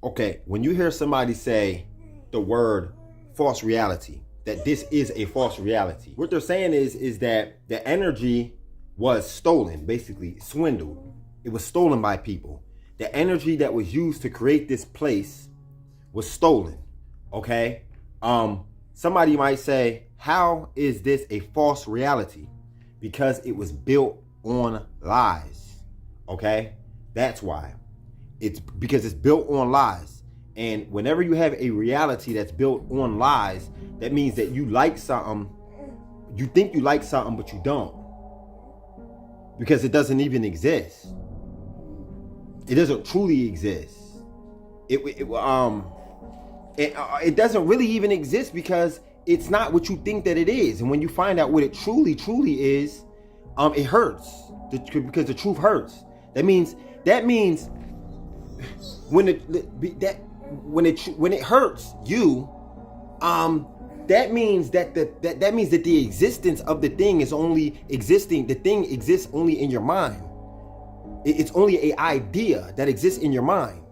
Okay, when you hear somebody say the word false reality, that this is a false reality, what they're saying is that the energy was stolen, basically swindled. It was stolen by people. The energy that was used to create this place was stolen. Okay? Somebody might say, how is this a false reality? Because it was built on lies. Okay? That's why. It's because it's built on lies. And whenever you have a reality that's built on lies, that means that you like something, you think you like something, but you don't. Because it doesn't even exist. It doesn't truly exist. It doesn't really even exist because it's not what you think that it is. And when you find out what it truly is, it hurts because the truth hurts. That means when it hurts you, that means that the existence of the thing is only existing. The thing exists only in your mind. It's only an idea that exists in your mind.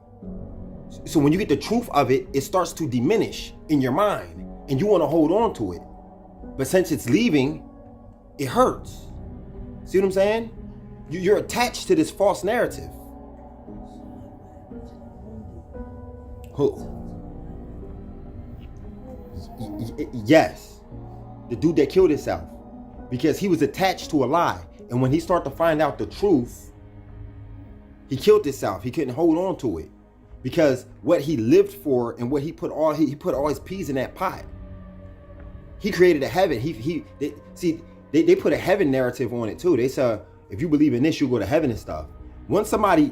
So when you get the truth of it, it starts to diminish in your mind, and you want to hold on to it. But since it's leaving, it hurts. See what I'm saying? You're attached to this false narrative. Who? Yes, the dude that killed himself, because he was attached to a lie, and when he started to find out the truth, he killed himself. He couldn't hold on to it because what he lived for and what he put all his peas in that pot. He created a heaven. They put a heaven narrative on it too. They said if you believe in this, you'll go to heaven and stuff. Once somebody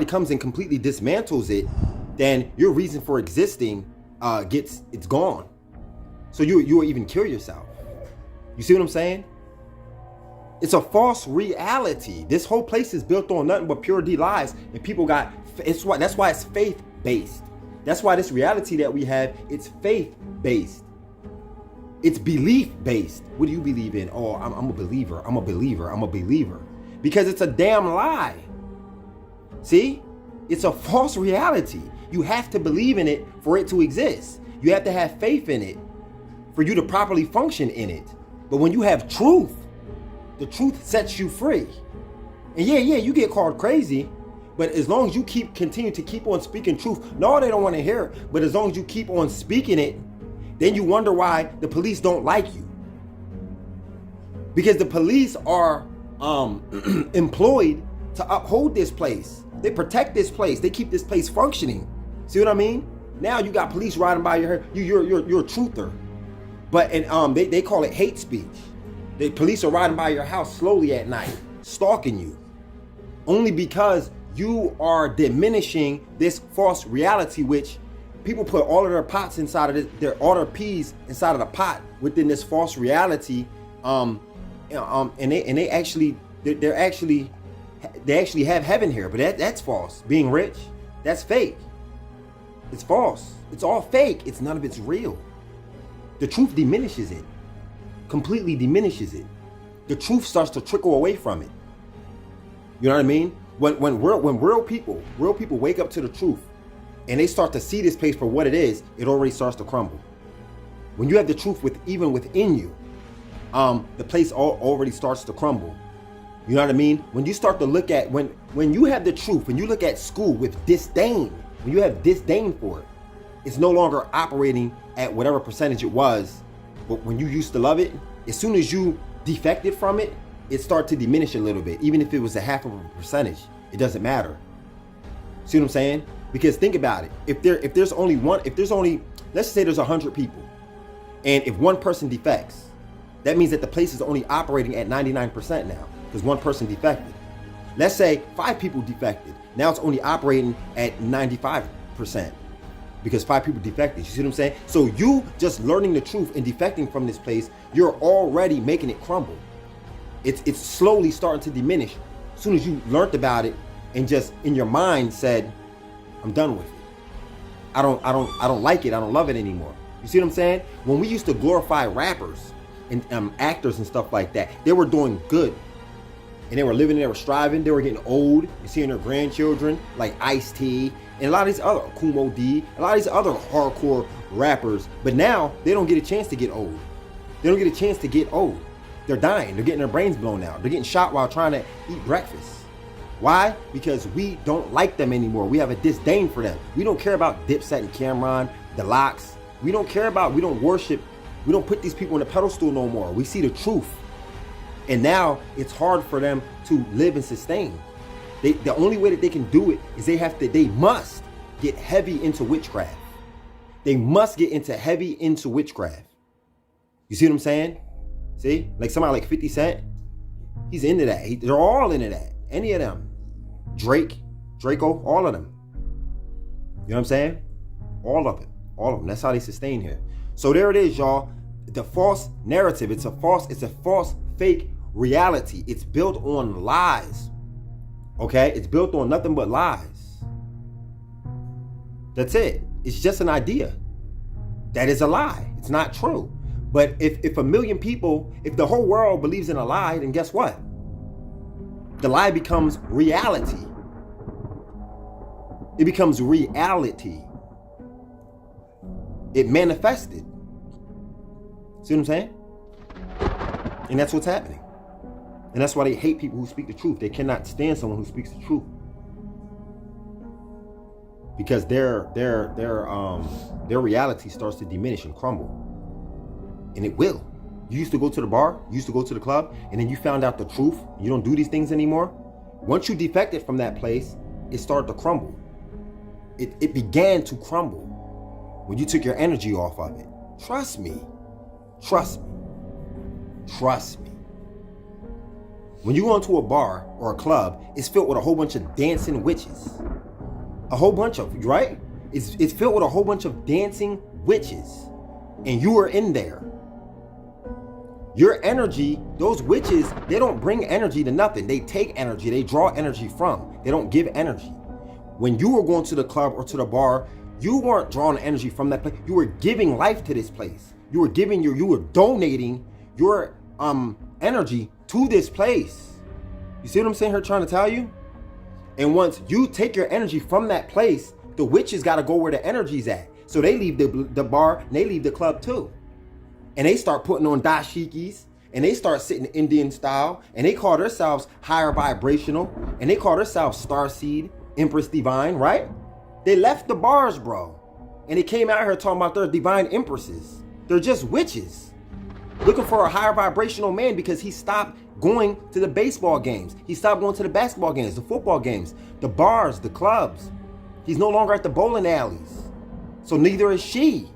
comes and completely dismantles it, then your reason for existing it's gone. So you will even kill yourself. You see what I'm saying? It's a false reality. This whole place is built on nothing but pure D lies, and people that's why it's faith based. That's why this reality that we have, it's faith based. It's belief based. What do you believe in? Oh, I'm a believer. I'm a believer. I'm a believer. Because it's a damn lie. See? It's a false reality. You have to believe in it for it to exist. You have to have faith in it for you to properly function in it. But when you have truth, the truth sets you free. And yeah, you get called crazy, but as long as you continue to keep on speaking truth, no, they don't want to hear it, but as long as you keep on speaking it, then you wonder why the police don't like you. Because the police are employed to uphold this place. They protect this place. They keep this place functioning. See what I mean? Now you got police riding by your hair. You're a truther. But they call it hate speech. The police are riding by your house slowly at night, stalking you. Only because you are diminishing this false reality, which people put all of their pots inside of this, all their peas inside of the pot within this false reality. And they actually have heaven here, but that's false. Being rich, that's fake. It's false. It's all fake. It's none of it's real. The truth diminishes it. Completely diminishes it. The truth starts to trickle away from it. You know what I mean? When real people wake up to the truth and they start to see this place for what it is, it already starts to crumble. When you have the truth even within you, the place already starts to crumble. You know what I mean? When you start to look at when you have the truth, when you look at school with disdain, when you have disdain for it, it's no longer operating at whatever percentage it was. But when you used to love it, as soon as you defected from it, it started to diminish a little bit. Even if it was a half of a percentage, it doesn't matter. See what I'm saying? Because think about it. If there's only, let's say there's 100 people, and if one person defects, that means that the place is only operating at 99% now because one person defected. Let's say 5 people defected. Now it's only operating at 95%. Because 5 people defected. You see what I'm saying? So you just learning the truth and defecting from this place, you're already making it crumble. It's slowly starting to diminish. As soon as you learned about it and just in your mind said, I'm done with it. I don't like it. I don't love it anymore. You see what I'm saying? When we used to glorify rappers and actors and stuff like that, they were doing good. and they were living, they were striving, they were getting old, and seeing their grandchildren like Ice-T and a lot of these other Kumo D, a lot of these other hardcore rappers. But now they don't get a chance to get old. They don't get a chance to get old. They're dying. They're getting their brains blown out. They're getting shot while trying to eat breakfast. Why? Because we don't like them anymore. We have a disdain for them. We don't care about Dipset and Cameron, the Lox. We don't care about, we don't worship, we don't put these people on the pedestal no more. We see the truth. And now it's hard for them to live and sustain. The only way that they can do it is they must get heavy into witchcraft. They must get heavy into witchcraft. You see what I'm saying? See? Like somebody like 50 Cent, he's into that. They're all into that. Any of them. Drake, Draco, all of them. You know what I'm saying? All of it. All of them. That's how they sustain here. So there it is, y'all. The false narrative. It's a false, fake reality. It's built on lies. Okay? It's built on nothing but lies. That's it. It's just an idea. That is a lie. It's not true. But if a million people, if the whole world believes in a lie, then guess what? The lie becomes reality. It becomes reality. It manifested. See what I'm saying? And that's what's happening. And that's why they hate people who speak the truth. They cannot stand someone who speaks the truth. Because their reality starts to diminish and crumble. And it will. You used to go to the bar, you used to go to the club, and then you found out the truth. You don't do these things anymore. Once you defected from that place, it started to crumble. It began to crumble when you took your energy off of it. Trust me. Trust me. Trust me. When you go into a bar or a club, it's filled with a whole bunch of dancing witches. A whole bunch of, right? It's filled with a whole bunch of dancing witches. And you are in there. Your energy, those witches, they don't bring energy to nothing. They take energy. They draw energy from. They don't give energy. When you were going to the club or to the bar, you weren't drawing energy from that place. You were giving life to this place. You were donating your energy to this place. You see what I'm saying here, trying to tell you? And once you take your energy from that place, the witches got to go where the energy's at. So they leave the bar and they leave the club too. And they start putting on dashikis and they start sitting Indian style and they call themselves higher vibrational and they call themselves Starseed, Empress Divine, right? They left the bars, bro. And they came out here talking about their divine empresses. They're just witches. Looking for a higher vibrational man because he stopped going to the baseball games. He stopped going to the basketball games, the football games, the bars, the clubs. He's no longer at the bowling alleys. So neither is she.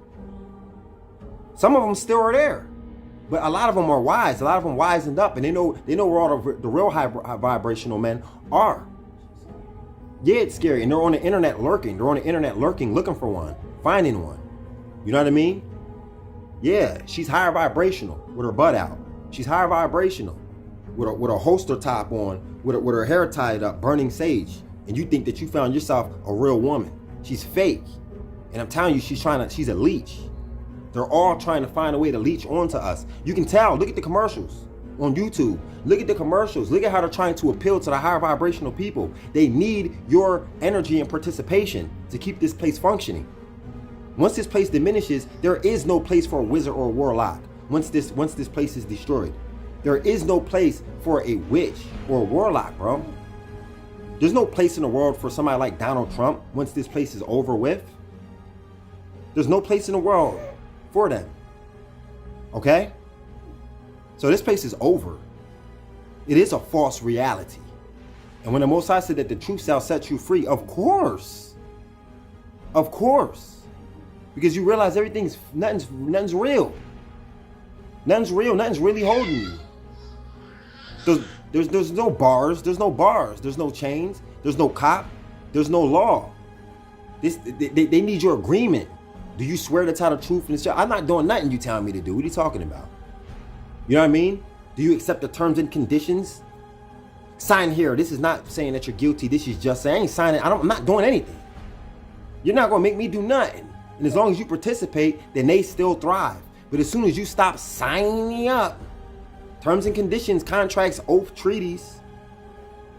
Some of them still are there. But a lot of them are wise. A lot of them wisened up and they know where all the real high vibrational men are. Yeah, it's scary. And they're on the internet lurking. They're on the internet lurking, looking for one, finding one. You know what I mean? Yeah, she's higher vibrational with her butt out. She's higher vibrational with a holster top on, with her hair tied up, burning sage. And you think that you found yourself a real woman. She's fake. And I'm telling you, she's a leech. They're all trying to find a way to leech onto us. You can tell, look at the commercials on YouTube. Look at the commercials. Look at how they're trying to appeal to the higher vibrational people. They need your energy and participation to keep this place functioning. Once this place diminishes, there is no place for a wizard or a warlock. Once this place is destroyed, there is no place for a witch or a warlock, bro. There's no place in the world for somebody like Donald Trump once this place is over with. There's no place in the world for them. Okay? So this place is over. It is a false reality. And when the Most High said that the truth shall set you free, of course. Of course. Because you realize nothing's real. Nothing's real. Nothing's really holding you. There's no bars. There's no bars. There's no chains. There's no cop. There's no law. They need your agreement. Do you swear to tell the truth? I'm not doing nothing you telling me to do. What are you talking about? You know what I mean? Do you accept the terms and conditions? Sign here. This is not saying that you're guilty. This is just saying I ain't signing. I'm not doing anything. You're not going to make me do nothing. And as long as you participate, then they still thrive. But as soon as you stop signing up, terms and conditions, contracts, oath, treaties,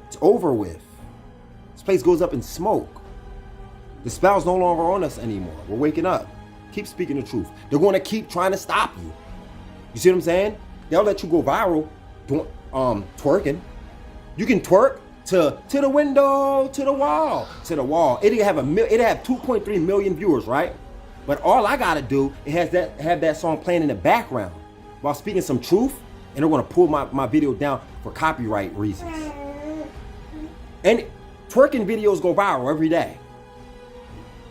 It's over with. This place goes up in smoke. The spell's no longer on us anymore. We're waking up. Keep speaking the truth. They're going to keep trying to stop you. You see what I'm saying? They'll let you go viral doing twerking. You can twerk to the window, to the wall, to the wall. It'll have 2.3 million viewers, right? But all I gotta do is have that song playing in the background while speaking some truth, and they're gonna pull my video down for copyright reasons. And twerking videos go viral every day.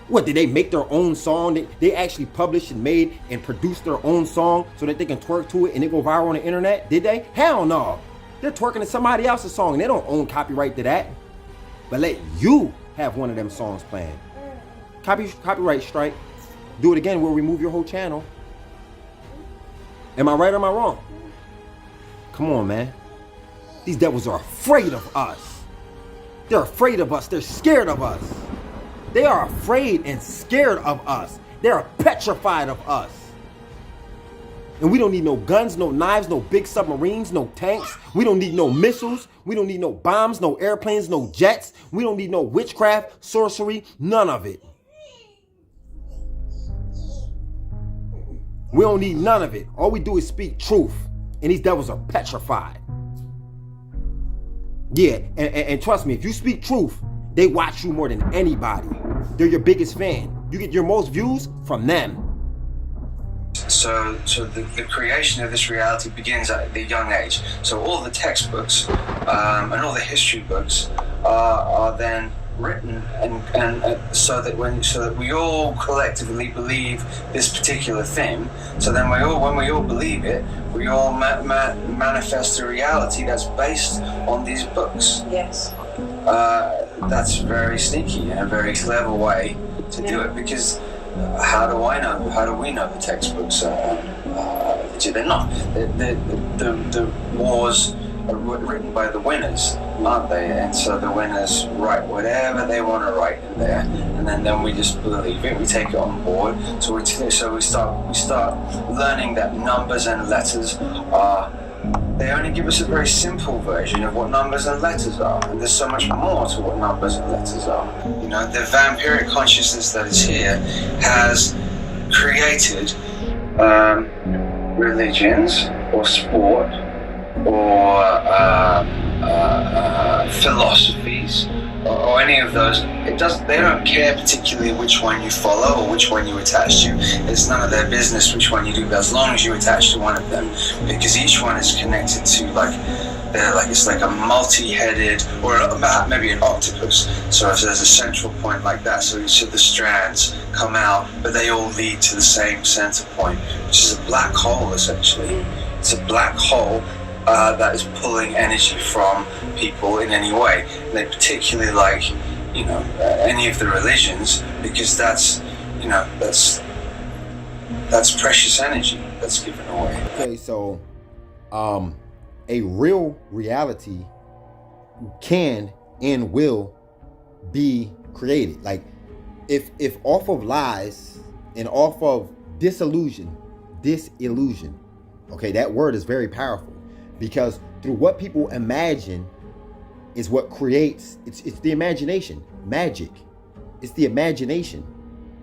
What, did they make their own song? They actually published and made and produced their own song so that they can twerk to it and it go viral on the internet? Did they? Hell no. They're twerking to somebody else's song and they don't own copyright to that. But let you have one of them songs playing. Copyright strike. Do it again, we'll remove your whole channel. Am I right or am I wrong? Come on, man. These devils are afraid of us. They're afraid of us. They're scared of us. They are afraid and scared of us. They're petrified of us. And we don't need no guns, no knives, no big submarines, no tanks. We don't need no missiles. We don't need no bombs, no airplanes, no jets. We don't need no witchcraft, sorcery, none of it. We don't need none of it. All we do is speak truth. And these devils are petrified. Yeah, and trust me, if you speak truth, they watch you more than anybody. They're your biggest fan. You get your most views from them. So the creation of this reality begins at the young age. So all the textbooks and all the history books are then written and so that we all collectively believe this particular thing. So then when we all believe it, we all manifest a reality that's based on these books. Yes. That's very sneaky and a very clever way to do it, because how do we know the textbooks are legit? They're not. The wars are written by the winners, aren't they? And so the winners write whatever they want to write in there, and then we just believe it. We take it on board. So we start learning that numbers and letters are. They only give us a very simple version of what numbers and letters are, and there's so much more to what numbers and letters are. You know, the vampiric consciousness that is here has created religions or sport or philosophies or any of those. They don't care particularly which one you follow or which one you attach to. It's none of their business which one you do, as long as you attach to one of them, because each one is connected to it's like a multi-headed, or maybe an octopus. So if there's a central point like that, so each of the strands come out, but they all lead to the same center point, which is a black hole essentially. It's a black hole that is pulling energy from people in any way. And they particularly like, any of the religions, because that's precious energy that's given away. Okay, so a real reality can and will be created. Like if off of lies and off of disillusion, okay, that word is very powerful, because through what people imagine is what creates. It's the imagination, magic. It's the imagination,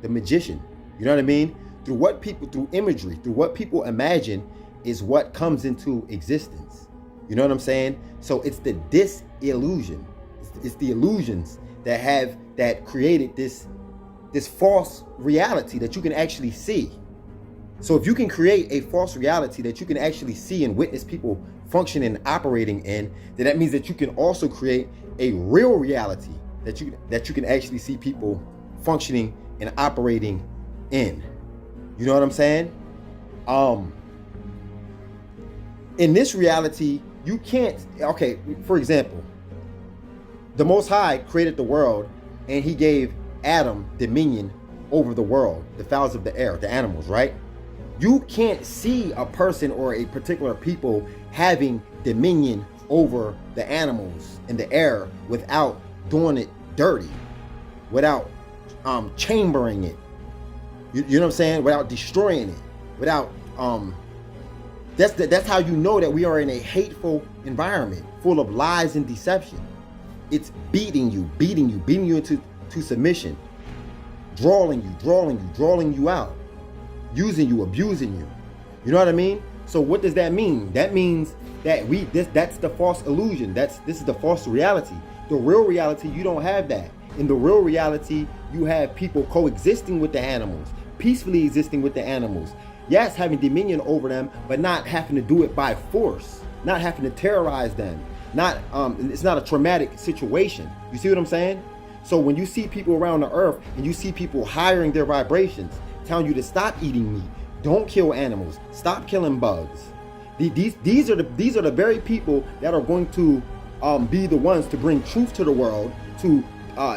the magician. You know what I mean? Through imagery, through what people imagine is what comes into existence. You know what I'm saying? So it's the disillusion. It's the illusions that created this false reality that you can actually see. So if you can create a false reality that you can actually see and witness people functioning and operating in, then that means that you can also create a real reality that you can actually see people functioning and operating in. You know what I'm saying? In this reality, you can't, okay, for example, the Most High created the world and he gave Adam dominion over the world, the fowls of the air, the animals, right? You can't see a person or a particular people having dominion over the animals in the air without doing it dirty, without chambering it. You know what I'm saying? Without destroying it, without that's how you know that we are in a hateful environment full of lies and deception. It's beating you into submission, drawing you out, using you, abusing you. You know what I mean? So what does that mean? That means that that's the false illusion. This is the false reality. The real reality, you don't have that. In the real reality, you have people coexisting with the animals, peacefully existing with the animals. Yes, having dominion over them, but not having to do it by force, not having to terrorize them. It's not a traumatic situation. You see what I'm saying? So when you see people around the earth and you see people hiring their vibrations, telling you to stop eating meat, don't kill animals, stop killing bugs. These are the very people that are going to be the ones to bring truth to the world, to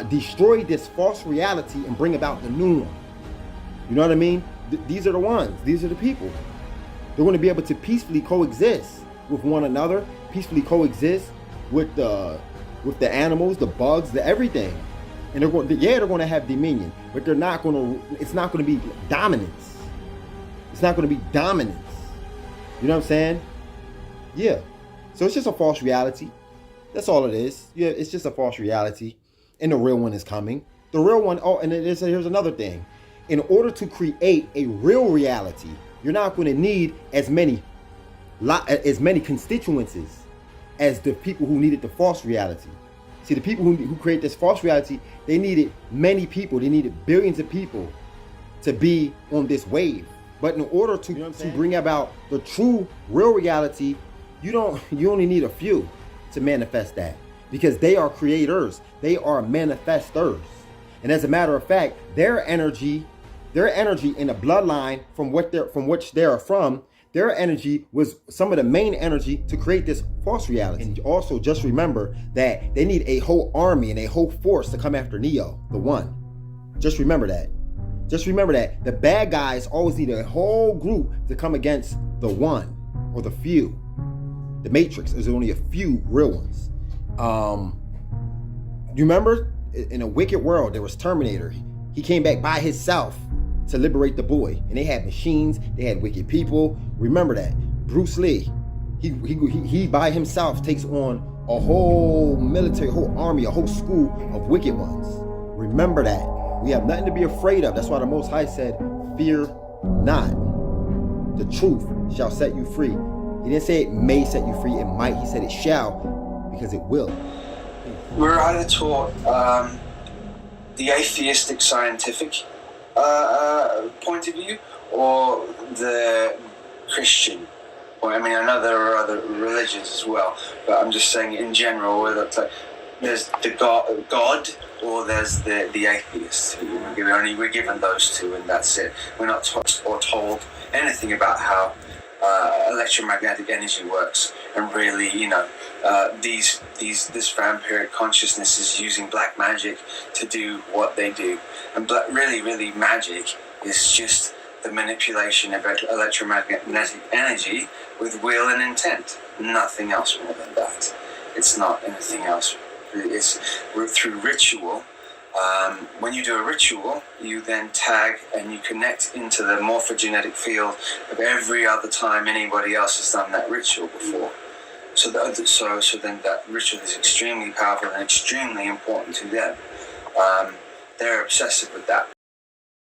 destroy this false reality and bring about the new one. You know what I mean? These are the ones. These are the people. They're going to be able to peacefully coexist with one another, peacefully coexist with the animals, the bugs, the everything. And they're going to have dominion, but it's not going to be dominance. It's not going to be dominance. You know what I'm saying? Yeah. So it's just a false reality. That's all it is. Yeah, it's just a false reality. And the real one is coming. The real one, and here's another thing. In order to create a real reality, you're not going to need as many constituencies as the people who needed the false reality. See, the people who create this false reality, they needed many people. They needed billions of people to be on this wave. But in order to bring about the true, real reality, you only need a few to manifest that, because they are creators. They are manifestors. And as a matter of fact, their energy in the bloodline from which they are from, their energy was some of the main energy to create this false reality. And also just remember that they need a whole army and a whole force to come after Neo, the one. Just remember that. Just remember that the bad guys always need a whole group to come against the one or the few. The Matrix is only a few real ones. You remember in a wicked world, there was Terminator. He came back by himself to liberate the boy. And they had machines, they had wicked people. Remember that. Bruce Lee, he by himself takes on a whole military, a whole army, a whole school of wicked ones. Remember that. We have nothing to be afraid of. That's why the Most High said, fear not. The truth shall set you free. He didn't say it may set you free, it might. He said it shall, because it will. We're either taught the atheistic scientific point of view or the Christian point. I mean, I know there are other religions as well, but I'm just saying in general, whether it's like there's the God or there's the atheist. We're given those two, and that's it. We're not taught or told anything about how electromagnetic energy works, and really, this vampiric consciousness is using black magic to do what they do, and really magic is just the manipulation of electromagnetic energy with will and intent. Nothing else more than that. It's not anything else. It's through ritual. When you do a ritual, you then tag and you connect into the morphogenetic field of every other time anybody else has done that ritual before. So then that ritual is extremely powerful and extremely important to them. They're obsessive with that.